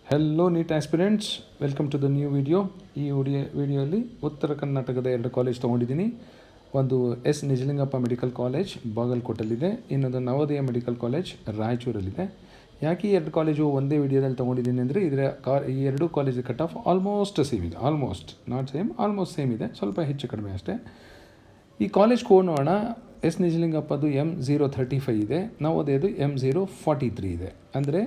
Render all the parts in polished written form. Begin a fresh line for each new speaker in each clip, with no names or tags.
Hello NEET aspirants, welcome to the new video. ಈ ವಿಡಿಯೋಲಿ ಉತ್ತರ ಕರ್ನಾಟಕದ 2 ಕಾಲೇಜ್ ತೊಗೊಂಡಿದ್ದೀನಿ. ಒಂದು ಎಸ್ ನಿಜಲಿಂಗಪ್ಪ ಮೆಡಿಕಲ್ ಕಾಲೇಜ್ ಬಾಗಲಕೋಟಲ್ಲಿದೆ, ಇನ್ನೊಂದು ನವೋದಯ ಮೆಡಿಕಲ್ ಕಾಲೇಜ್ ರಾಯಚೂರಲ್ಲಿದೆ. ಯಾಕೆ ಈ 2 ಕಾಲೇಜು ಒಂದೇ ವಿಡಿಯೋದಲ್ಲಿ ತೊಗೊಂಡಿದ್ದೀನಿ ಅಂದರೆ ಈ 2 college cut off almost same ಇದೆ. Almost not same, almost same ಇದೆ, ಸ್ವಲ್ಪ ಹೆಚ್ಚು ಕಡಿಮೆ ಅಷ್ಟೇ. ಈ ಕಾಲೇಜ್ ಕೋಡ್ ನೋಡೋಣ. ಎಸ್ ನಿಜಲಿಂಗಪ್ಪದು M035 ಇದೆ, ನವೋದಯದು M043 ಇದೆ. ಅಂದರೆ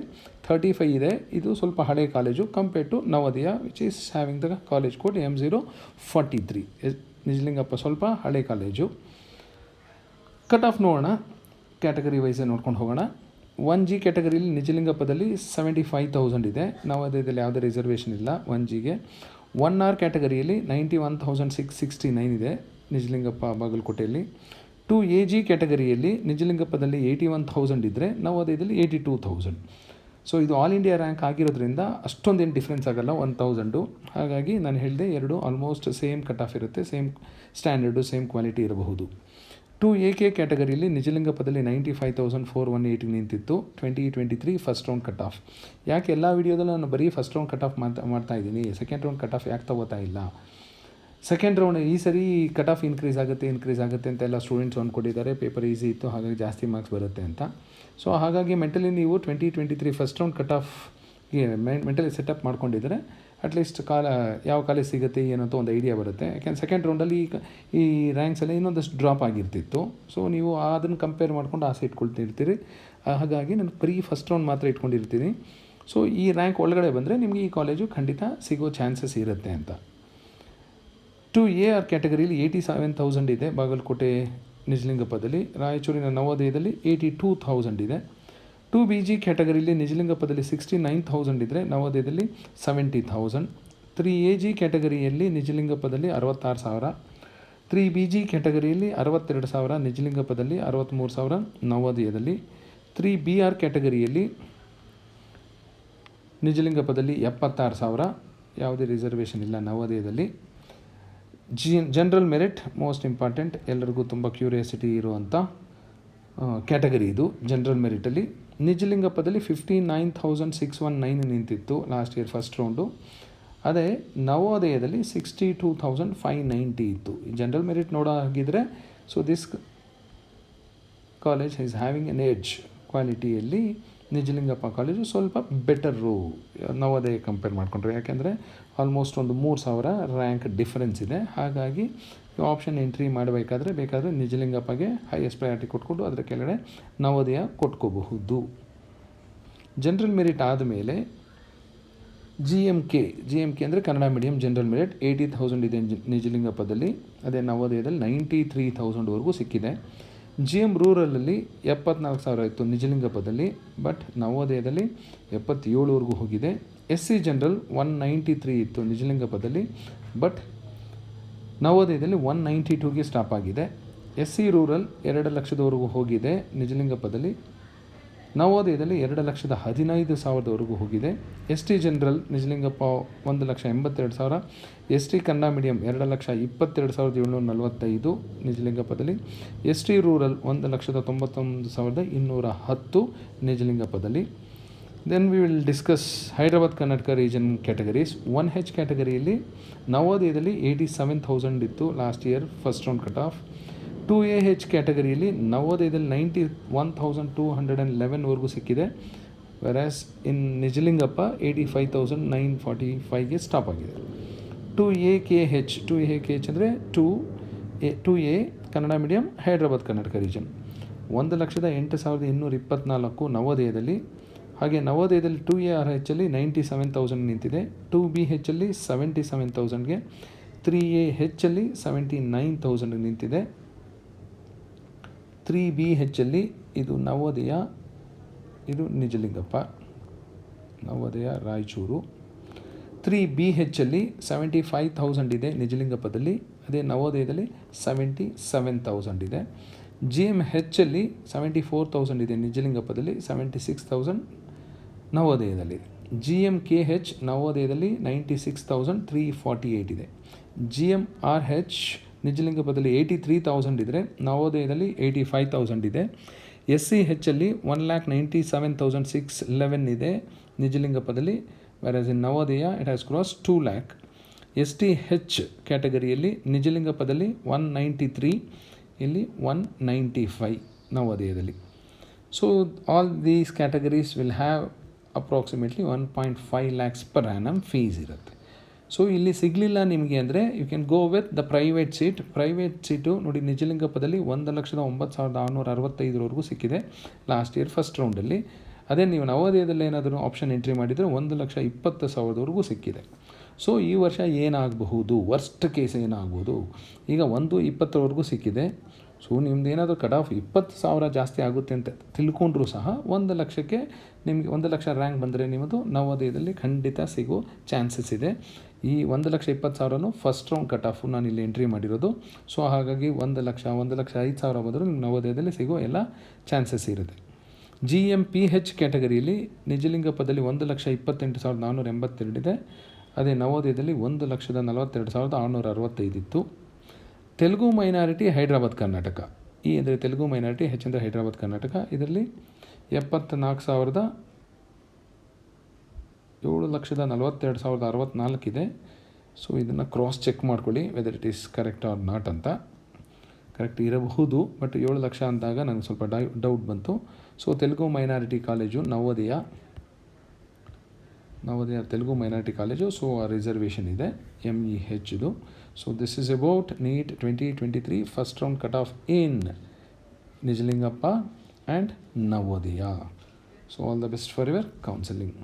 35 ಇದೆ. ಇದು ಸ್ವಲ್ಪ ಹಳೆ college compare to Navodaya which is having the college code M043. Nijalingappa ಸ್ವಲ್ಪ ಹಳೆ ಕಾಲೇಜು. ಕಟ್ ಆಫ್ ನೋಡೋಣ, ಕ್ಯಾಟಗರಿ ವೈಸೇ ನೋಡ್ಕೊಂಡು ಹೋಗೋಣ. 1G ಕ್ಯಾಟಗರಿಯಲ್ಲಿ ನಿಜಲಿಂಗಪ್ಪದಲ್ಲಿ 75,000 ಇದೆ, ನವೋದಯದಲ್ಲಿ ಯಾವುದೇ ರಿಸರ್ವೇಷನ್ ಇಲ್ಲ 1Gಗೆ. 1R ಕ್ಯಾಟಗರಿಯಲ್ಲಿ 91,669 ಇದೆ ನಿಜಲಿಂಗಪ್ಪ ಬಾಗಲಕೋಟೆಯಲ್ಲಿ. 2AG ಕ್ಯಾಟಗರಿಯಲ್ಲಿ ನಿಜಲಿಂಗಪ್ಪದಲ್ಲಿ 81,000 ಇದ್ದರೆ ನವೋದಯದಲ್ಲಿ 82,000. ಸೊ ಇದು ಆಲ್ ಇಂಡಿಯಾ ರ್ಯಾಂಕ್ ಆಗಿರೋದ್ರಿಂದ ಅಷ್ಟೊಂದೇನು ಡಿಫ್ರೆನ್ಸ್ ಆಗೋಲ್ಲ 1,000. ಹಾಗಾಗಿ ನಾನು ಹೇಳಿದೆ ಎರಡು ಆಲ್ಮೋಸ್ಟ್ ಸೇಮ್ ಕಟ್ ಆಫ್ ಇರುತ್ತೆ, ಸೇಮ್ ಸ್ಟ್ಯಾಂಡರ್ಡು, ಸೇಮ್ ಕ್ವಾಲಿಟಿ ಇರಬಹುದು. 2AK ಕ್ಯಾಟಗರಿಯಲ್ಲಿ ನಿಜಲಿಂಗಪ್ಪದಲ್ಲಿ 95,418 ನಿಂತಿತ್ತು 2023 ಫಸ್ಟ್ ರೌಂಡ್ ಕಟ್ ಆಫ್. ಯಾಕೆ ಎಲ್ಲ ವೀಡಿಯೋದಲ್ಲೂ ನಾನು ಬರೀ ಫಸ್ಟ್ ರೌಂಡ್ ಕಟ್ ಆಫ್ ಮಾಡ್ತಾ ಇದ್ದೀನಿ, ಸೆಕೆಂಡ್ ರೌಂಡ್ ಕಟ್ ಆಫ್ ಯಾಕೆ ತಗೋತಾ ಇಲ್ಲ? ಸೆಕೆಂಡ್ ರೌಂಡ್ ಈ ಸರಿ ಕಟ್ ಆಫ್ ಇನ್ಕ್ರೀಸ್ ಆಗುತ್ತೆ ಅಂತ ಎಲ್ಲ ಸ್ಟೂಡೆಂಟ್ಸ್ ಅಂದ್ಕೊಂಡಿದ್ದಾರೆ. ಪೇಪರ್ ಈಸಿ ಇತ್ತು, ಹಾಗಾಗಿ ಜಾಸ್ತಿ ಮಾರ್ಕ್ಸ್ ಬರುತ್ತೆ ಅಂತ. ಸೊ ಹಾಗಾಗಿ ಮೆಂಟಲಿ ನೀವು 2023 ಫಸ್ಟ್ ರೌಂಡ್ ಕಟ್ ಆಫ್ಗೆ ಮೆಂಟಲಿ ಸೆಟಪ್ ಮಾಡ್ಕೊಂಡಿದ್ದಾರೆ. ಅಟ್ಲೀಸ್ಟ್ ಯಾವ ಕಾಲೇಜ್ ಸಿಗುತ್ತೆ ಏನಂತ ಒಂದು ಐಡಿಯಾ ಬರುತ್ತೆ. ಯಾಕೆಂದ್ರೆ ಸೆಕೆಂಡ್ ರೌಂಡಲ್ಲಿ ಈ ರ್ಯಾಂಕ್ಸ್ ಎಲ್ಲ ಇನ್ನೊಂದಷ್ಟು ಡ್ರಾಪ್ ಆಗಿರ್ತಿತ್ತು. ಸೊ ನೀವು ಅದನ್ನು ಕಂಪೇರ್ ಮಾಡ್ಕೊಂಡು ಆಸೆ ಇಟ್ಕೊಳ್ತಿರ್ತೀರಿ. ಹಾಗಾಗಿ ನಾನು ಬರೀ ಫಸ್ಟ್ ರೌಂಡ್ ಮಾತ್ರ ಇಟ್ಕೊಂಡಿರ್ತೀನಿ. ಸೊ ಈ ರ್ಯಾಂಕ್ ಒಳಗಡೆ ಬಂದರೆ ನಿಮಗೆ ಈ ಕಾಲೇಜು ಖಂಡಿತ ಸಿಗೋ ಚಾನ್ಸಸ್ ಇರುತ್ತೆ ಅಂತ. 2AR ಕ್ಯಾಟಗರಿಯಲ್ಲಿ 87,000 ಇದೆ ಬಾಗಲಕೋಟೆ ನಿಜಲಿಂಗಪ್ಪದಲ್ಲಿ. ರಾಯಚೂರಿನ ನವೋದಯದಲ್ಲಿ 82,000 ಇದೆ. 2BG ಕ್ಯಾಟಗರಿಯಲ್ಲಿ ನಿಜಲಿಂಗಪ್ಪದಲ್ಲಿ 69,000 ಇದ್ದರೆ ನವೋದಯದಲ್ಲಿ 70,000. 3AG ಕ್ಯಾಟಗರಿಯಲ್ಲಿ ನಿಜಲಿಂಗಪ್ಪದಲ್ಲಿ 66,000. 3BG ಕ್ಯಾಟಗರಿಯಲ್ಲಿ 62,000 ನಿಜಲಿಂಗಪ್ಪದಲ್ಲಿ, 63,000 ನವೋದಯದಲ್ಲಿ. 3BR ಕ್ಯಾಟಗರಿಯಲ್ಲಿ ನಿಜಲಿಂಗಪ್ಪದಲ್ಲಿ 76,000, ಯಾವುದೇ ರಿಸರ್ವೇಷನ್ ಇಲ್ಲ ನವೋದಯದಲ್ಲಿ. ಜನರಲ್ ಮೆರಿಟ್ ಮೋಸ್ಟ್ ಇಂಪಾರ್ಟೆಂಟ್, ಎಲ್ಲರಿಗೂ ತುಂಬ ಕ್ಯೂರಿಯಾಸಿಟಿ ಇರುವಂಥ ಕ್ಯಾಟಗರಿ ಇದು. ಜನರಲ್ ಮೆರಿಟಲ್ಲಿ ನಿಜಲಿಂಗಪ್ಪದಲ್ಲಿ 59,619 ನಿಂತಿತ್ತು ಲಾಸ್ಟ್ ಇಯರ್ ಫಸ್ಟ್ ರೌಂಡು. ಅದೇ ನವೋದಯದಲ್ಲಿ 62,590 ಇತ್ತು. ಜನರಲ್ ಮೆರಿಟ್ ನೋಡೋ ಹಾಗಿದ್ರೆ so this college is having an edge. ಕ್ವಾಲಿಟಿಯಲ್ಲಿ ನಿಜಲಿಂಗಪ್ಪ ಕಾಲೇಜು ಸ್ವಲ್ಪ ಬೆಟರು ನವೋದಯ ಕಂಪೇರ್ ಮಾಡಿಕೊಂಡ್ರೆ. ಯಾಕೆಂದರೆ ಆಲ್ಮೋಸ್ಟ್ ಒಂದು 3,000 ರ್ಯಾಂಕ್ ಡಿಫರೆನ್ಸ್ ಇದೆ. ಹಾಗಾಗಿ ಆಪ್ಷನ್ ಎಂಟ್ರಿ ಬೇಕಾದರೆ ನಿಜಲಿಂಗಪ್ಪಗೆ ಹೈಯೆಸ್ಟ್ ಪ್ರಯಾರಿಟಿ ಕೊಟ್ಕೊಂಡು ಅದರ ಕೆಳಗಡೆ ನವೋದಯ ಕೊಟ್ಕೋಬಹುದು. ಜನರಲ್ ಮೆರಿಟ್ ಆದಮೇಲೆ GMK ಅಂದರೆ ಕನ್ನಡ ಮೀಡಿಯಂ ಜನರಲ್ ಮೆರಿಟ್ 80,000 ಇದೆ ನಿಜಲಿಂಗಪ್ಪದಲ್ಲಿ. ಅದೇ ನವೋದಯದಲ್ಲಿ 93,000ವರೆಗೂ ಸಿಕ್ಕಿದೆ. GM ರೂರಲಲ್ಲಿ 74,000 ಇತ್ತು ನಿಜಲಿಂಗಪ್ಪದಲ್ಲಿ, ಬಟ್ ನವೋದಯದಲ್ಲಿ 77ವರೆಗೂ ಹೋಗಿದೆ. SC ಜನರಲ್ 193 ಇತ್ತು ನಿಜಲಿಂಗಪ್ಪದಲ್ಲಿ, ಬಟ್ ನವೋದಯದಲ್ಲಿ 192ಗೆ ಸ್ಟಾಪ್ ಆಗಿದೆ. SC ರೂರಲ್ 2 ಲಕ್ಷದವರೆಗೂ ಹೋಗಿದೆ ನಿಜಲಿಂಗಪ್ಪದಲ್ಲಿ, ನವೋದಯದಲ್ಲಿ 2,15,000ವರೆಗೂ ಹೋಗಿದೆ. ST general Nijalingappa 1,82,000, ST Kannada medium 2,22,745 ನಿಜಲಿಂಗಪ್ಪದಲ್ಲಿ. ST ರೂರಲ್ 1,91,210 ನಿಜಲಿಂಗಪ್ಪದಲ್ಲಿ. Then we will discuss Hyderabad Karnataka region categories. 1H ಕ್ಯಾಟಗರಿಯಲ್ಲಿ ನವೋದಯದಲ್ಲಿ 87,000 ಇತ್ತು last year first round cut off. 2AH ಕ್ಯಾಟಗರಿಯಲ್ಲಿ ನವೋದಯದಲ್ಲಿ 91,211ವರೆಗೂ ಸಿಕ್ಕಿದೆ. ವೆರಾಸ್ ಇನ್ ನಿಜಲಿಂಗಪ್ಪ 85,945ಗೆ ಸ್ಟಾಪ್ ಆಗಿದೆ. 2AKH ಅಂದರೆ 2A Kannada medium Hyderabad Karnataka region 1,08,224 ನವೋದಯದಲ್ಲಿ. ಹಾಗೆ ನವೋದಯದಲ್ಲಿ 2ARHಲ್ಲಿ 97,000 ನಿಂತಿದೆ. 2BHಲ್ಲಿ 77,000ಗೆ, 3AHಲ್ಲಿ 79,000 ನಿಂತಿದೆ. 3BHಲ್ಲಿ ಇದು ನವೋದಯ, ಇದು ನಿಜಲಿಂಗಪ್ಪ, ನವೋದಯ ರಾಯಚೂರು. 3BHಲ್ಲಿ 75,000 ಇದೆ ನಿಜಲಿಂಗಪ್ಪದಲ್ಲಿ, ಅದೇ ನವೋದಯದಲ್ಲಿ 77,000 ಇದೆ. GMHಲ್ಲಿ 74,000 ಇದೆ ನಿಜಲಿಂಗಪ್ಪದಲ್ಲಿ, 76,000 ನವೋದಯದಲ್ಲಿ. GMKH ನವೋದಯದಲ್ಲಿ 96,348 ಇದೆ. GMRH ನಿಜಲಿಂಗಪ್ಪದಲ್ಲಿ 83,000 ಇದ್ದರೆ ನವೋದಯದಲ್ಲಿ 85,000 ಇದೆ. SCHಲ್ಲಿ 1,97,611 ಇದೆ ನಿಜಲಿಂಗಪ್ಪದಲ್ಲಿ, whereas in Navodaya it has crossed 2 lakh. STH ಕ್ಯಾಟಗರಿಯಲ್ಲಿ ನಿಜಲಿಂಗಪ್ಪದಲ್ಲಿ 193, ಇಲ್ಲಿ 195 ನವೋದಯದಲ್ಲಿ. So all these categories will have approximately 1.5 lakhs per annum fees ಇರುತ್ತೆ. ಸೊ ಇಲ್ಲಿ ಸಿಗಲಿಲ್ಲ ನಿಮಗೆ ಅಂದರೆ you can go with the private seat ನೋಡಿ, ನಿಜಲಿಂಗಪ್ಪದಲ್ಲಿ 1,09,665 ಸಿಕ್ಕಿದೆ ಲಾಸ್ಟ್ ಇಯರ್ ಫಸ್ಟ್ ರೌಂಡಲ್ಲಿ. ಅದೇ ನೀವು ನವೋದಯದಲ್ಲಿ ಏನಾದರೂ ಆಪ್ಷನ್ ಎಂಟ್ರಿ ಮಾಡಿದರೆ 1,20,000 ಸಿಕ್ಕಿದೆ. ಸೊ ಈ ವರ್ಷ ಏನಾಗಬಹುದು, ವರ್ಸ್ಟ್ ಕೇಸ್ ಏನಾಗ್ಬೋದು, ಈಗ 1,20,000 ಸಿಕ್ಕಿದೆ. ಸೊ ನಿಮ್ದು ಏನಾದರೂ ಕಟ್ ಆಫ್ 20,000 ಜಾಸ್ತಿ ಆಗುತ್ತೆ ಅಂತ ತಿಳ್ಕೊಂಡ್ರೂ ಸಹ 1,00,000ಕ್ಕೆ ನಿಮಗೆ 1,00,000 ರ್ಯಾಂಕ್ ಬಂದರೆ ನಿಮ್ಮದು ನವೋದಯದಲ್ಲಿ ಖಂಡಿತ ಸಿಗೋ ಚಾನ್ಸಸ್ ಇದೆ. ಈ 1,20,000 ಫಸ್ಟ್ ರೌಂಡ್ ಕಟ್ ಆಫು ನಾನು ಇಲ್ಲಿ ಎಂಟ್ರಿ ಮಾಡಿರೋದು. ಸೊ ಹಾಗಾಗಿ 1,00,000, 1,05,000 ಬಂದರೂ ನಿಮ್ಮ ನವೋದಯದಲ್ಲಿ ಸಿಗೋ ಎಲ್ಲ ಚಾನ್ಸಸ್ ಇರುತ್ತೆ. GMPH ಕ್ಯಾಟಗರಿಯಲ್ಲಿ ನಿಜಲಿಂಗಪ್ಪದಲ್ಲಿ 1,28,482 ಇದೆ. ಅದೇ ನವೋದಯದಲ್ಲಿ 1,42,665 ಇತ್ತು. ತೆಲುಗು ಮೈನಾರಿಟಿ ಹೈದ್ರಾಬಾದ್ ಕರ್ನಾಟಕ, ಈ ಅಂದರೆ ತೆಲುಗು ಮೈನಾರಿಟಿ ಹೆಚ್ಚೆಂದರೆ ಹೈದ್ರಾಬಾದ್ ಕರ್ನಾಟಕ, ಇದರಲ್ಲಿ 74,742,064 ಇದೆ. ಸೊ ಇದನ್ನು ಕ್ರಾಸ್ ಚೆಕ್ ಮಾಡ್ಕೊಳ್ಳಿ whether it is correct or not ಅಂತ. ಕರೆಕ್ಟ್ ಇರಬಹುದು, ಬಟ್ 7 ಲಕ್ಷ ಅಂದಾಗ ನನಗೆ ಸ್ವಲ್ಪ ಡೌಟ್ ಬಂತು. So Telugu minority college Navodaya Telugu minority college. So ಆ ರಿಸರ್ವೇಷನ್ ಇದೆ MEHದು. So this is about NEET 2023 first round cut off in Nijalingappa and Navodaya. So all the best for your counselling.